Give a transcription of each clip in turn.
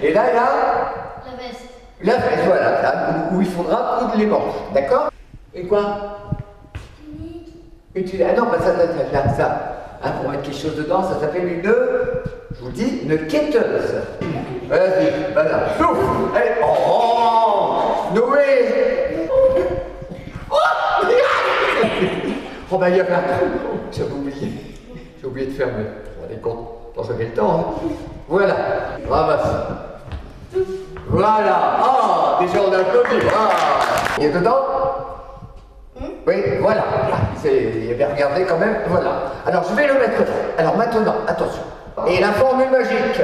Et là, là, La veste. la veste, voilà, là, où il faudra coudre les manches, d'accord? Et quoi? Ah non, bah ça, hein, pour mettre quelque chose dedans, ça s'appelle une, je vous dis, une quêteuse. Vas-y, voilà, pouf, allez, oh, Noé. Oh ben il y avait un trou, j'ai oublié de fermer. Vous vous rendez compte, j'avais le temps, hein. Voilà, ramasse. Voilà, ah, déjà on a applaudi, ah. Il est dedans? Oui, voilà, il y avait regardé quand même, voilà. Alors je vais le mettre là. Alors maintenant, attention. Et la formule magique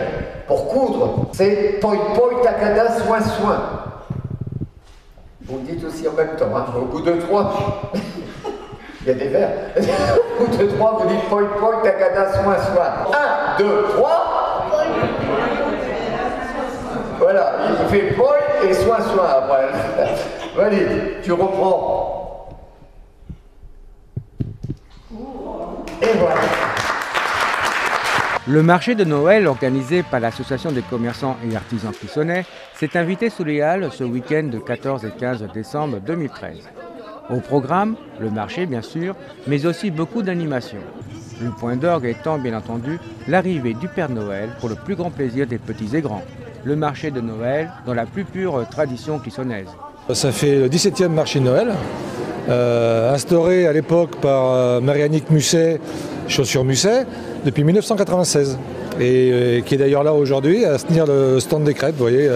pour coudre, c'est poi poi takada soin soin. Vous le dites aussi en même temps, hein. Au bout de 3, il y a des vers. Au bout de 3, vous dites poi poi takada soin soin. 1, 2, 3. Voilà, il fait poi et soin soin après. Allez, tu reprends. Et voilà. Le marché de Noël, organisé par l'Association des commerçants et artisans clissonnais, s'est invité sous les Halles ce week-end de 14 et 15 décembre 2013. Au programme, le marché bien sûr, mais aussi beaucoup d'animations. Le point d'orgue étant bien entendu l'arrivée du Père Noël pour le plus grand plaisir des petits et grands. Le marché de Noël dans la plus pure tradition clissonnaise. Ça fait le 17e marché de Noël, instauré à l'époque par Marie-Annick Musset, Chaussures Musset, depuis 1996. Et qui est d'ailleurs là aujourd'hui à tenir le stand des crêpes. Vous voyez,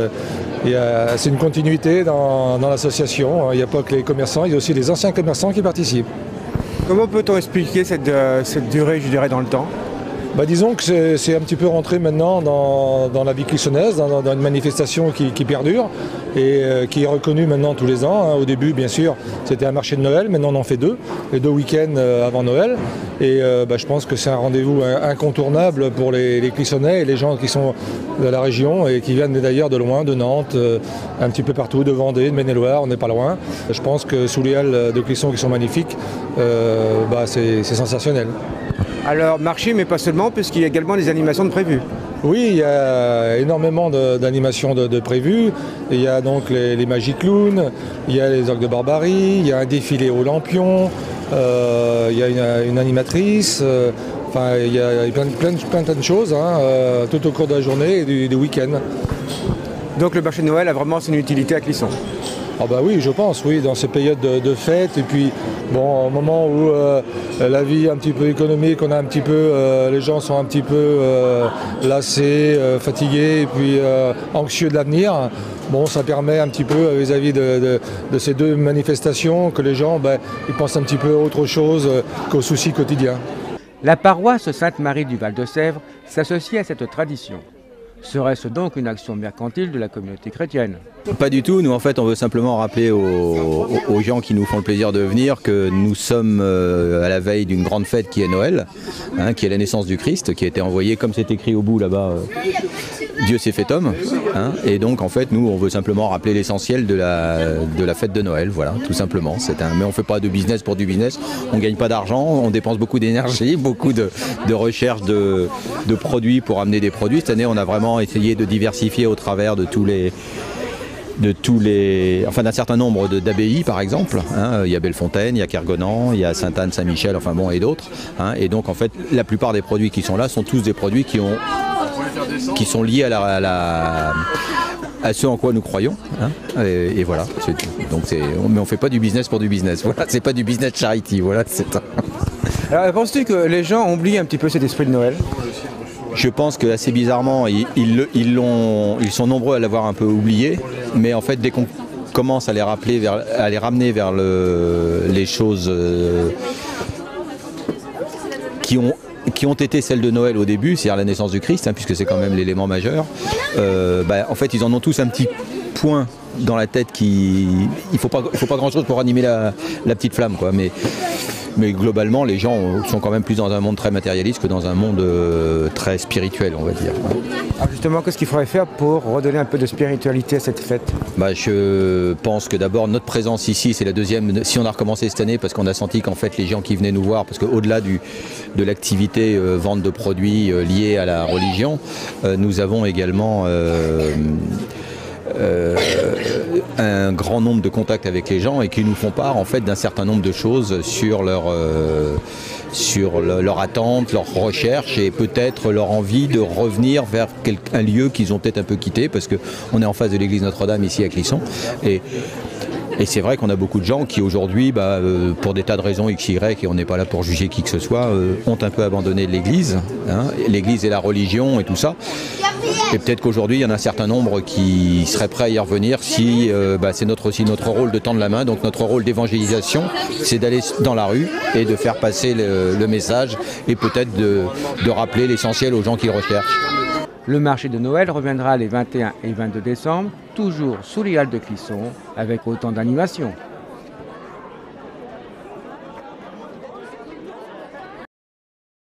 c'est une continuité dans l'association. Il n'y a pas que les commerçants, il y a aussi les anciens commerçants qui participent. Comment peut-on expliquer cette durée, je dirais, dans le temps ? Disons que c'est un petit peu rentré maintenant dans la vie clissonnaise, dans une manifestation qui perdure et qui est reconnue maintenant tous les ans. Au début, bien sûr, c'était un marché de Noël, maintenant on en fait deux, les deux week-ends avant Noël. Et je pense que c'est un rendez-vous incontournable pour les Clissonnais et les gens qui sont de la région et qui viennent d'ailleurs de loin, de Nantes, un petit peu partout, de Vendée, de Maine-et-Loire, on n'est pas loin. Je pense que sous les halles de Clisson qui sont magnifiques, c'est sensationnel. Alors marché, mais pas seulement, puisqu'il y a également des animations de prévues. Oui, il y a énormément d'animations de prévues. Il y a donc les Magic Clowns, il y a les Orgues de Barbarie, il y a un défilé au Lampion, il y a une animatrice, il y a plein de choses tout au cours de la journée et du week-end. Donc le marché de Noël a vraiment son utilité à Clisson. Ah oui, je pense, oui, dans ces périodes de fêtes et puis au moment où la vie un petit peu économique, on a un petit peu, les gens sont un petit peu lassés, fatigués et puis anxieux de l'avenir. Ça permet un petit peu vis-à-vis de ces deux manifestations que les gens ils pensent un petit peu à autre chose qu'aux soucis quotidiens. La paroisse Sainte-Marie du Val-de-Sèvre s'associe à cette tradition. Serait-ce donc une action mercantile de la communauté chrétienne? Pas du tout, nous en fait on veut simplement rappeler aux gens qui nous font le plaisir de venir que nous sommes à la veille d'une grande fête qui est Noël, qui est la naissance du Christ, qui a été envoyé comme c'est écrit au bout là-bas, Dieu s'est fait homme, et donc en fait nous on veut simplement rappeler l'essentiel de la fête de Noël, voilà, tout simplement. Mais on ne fait pas de business pour du business, on ne gagne pas d'argent, on dépense beaucoup d'énergie, beaucoup de recherche de produits pour amener des produits. Cette année on a vraiment essayé de diversifier au travers d'un certain nombre d'abbayes par exemple. Il y a Bellefontaine, il y a Kergonan, il y a Sainte-Anne, Saint-Michel, et d'autres. Et donc en fait la plupart des produits qui sont là sont tous des produits qui sont liés à ce en quoi nous croyons. Et voilà, c'est tout. Donc mais on ne fait pas du business pour du business. Voilà, c'est pas du business charity. Voilà, Alors penses-tu que les gens oublient un petit peu cet esprit de Noël ? Je pense que assez bizarrement, ils sont nombreux à l'avoir un peu oublié, mais en fait dès qu'on commence à les ramener vers les choses qui ont été celles de Noël au début, c'est-à-dire la naissance du Christ, puisque c'est quand même l'élément majeur, en fait ils en ont tous un petit point dans la tête il faut pas grand-chose pour animer la petite flamme, quoi. Mais globalement, les gens sont quand même plus dans un monde très matérialiste que dans un monde très spirituel, on va dire. Alors justement, qu'est-ce qu'il faudrait faire pour redonner un peu de spiritualité à cette fête? Je pense que d'abord, notre présence ici, c'est la deuxième. Si on a recommencé cette année, parce qu'on a senti qu'en fait, les gens qui venaient nous voir, parce qu'au-delà de l'activité vente de produits liés à la religion, nous avons également un grand nombre de contacts avec les gens et qui nous font part en fait d'un certain nombre de choses sur leur attente, leur recherche et peut-être leur envie de revenir vers un lieu qu'ils ont peut-être un peu quitté, parce qu'on est en face de l'église Notre-Dame ici à Clisson. Et c'est vrai qu'on a beaucoup de gens qui aujourd'hui, pour des tas de raisons X, Y, et on n'est pas là pour juger qui que ce soit, ont un peu abandonné l'église, l'église et la religion et tout ça. Et peut-être qu'aujourd'hui, il y en a un certain nombre qui seraient prêts à y revenir si c'est aussi notre rôle de tendre la main. Donc notre rôle d'évangélisation, c'est d'aller dans la rue et de faire passer le message et peut-être de rappeler l'essentiel aux gens qui le recherchent. Le marché de Noël reviendra les 21 et 22 décembre, toujours sous les halles de Clisson, avec autant d'animations.